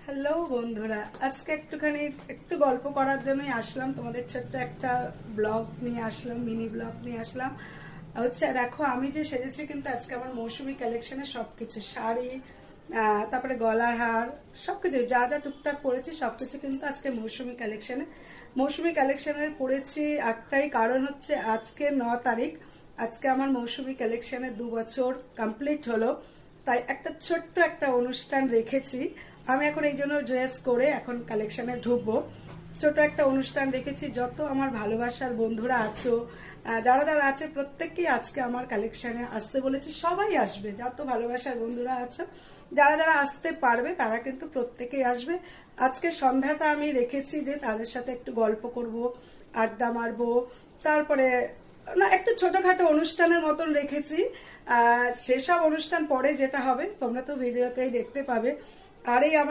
Hello বন্ধুরা, আজকে একটু গল্প করার জন্যই আসলাম। তোমাদের ছোট্ট একটা ব্লগ নিয়ে আসলাম, মিনি ব্লগ নিয়ে আসলাম। হচ্ছে দেখো, আমি যে সেজেছি কিন্তু আজকে আমার মৌসুমী কালেকশনের সবকিছু শাড়ি, তারপরে গলার হার, সবকিছু যা যা টুকটাক পরেছি সবকিছু কিন্তু আজকে মৌসুমী কালেকশনের পরেছি। একটাই কারণ হচ্ছে আজকে 9 তারিখ, আজকে আমার মৌসুমী কালেকশনে 2 বছর কমপ্লিট হলো। তাই একটা ছোট্ট একটা অনুষ্ঠান রেখেছি। আমি এখন এই জন্য ড্রেস করে এখন কালেকশনে ঢুকবো। ছোট একটা অনুষ্ঠান রেখেছি। যত আমার ভালোবাসার বন্ধুরা আছো, যারা যারা আছে, প্রত্যেককেই আজকে আমার কালেকশনে আসতে বলেছি। সবাই আসবে, যত ভালোবাসার বন্ধুরা আছো, যারা যারা আসতে পারবে তারা কিন্তু প্রত্যেকেই আসবে। আজকে সন্ধ্যাটা আমি রেখেছি যে তাদের সাথে একটু গল্প করব, আড্ডা মারবো। তারপরে না, একটু ছোটখাটো অনুষ্ঠানের মতন রেখেছি। সেসব অনুষ্ঠান পরে যেটা হবে তোমরা তো ভিডিওতেই দেখতে পাবে। আর এই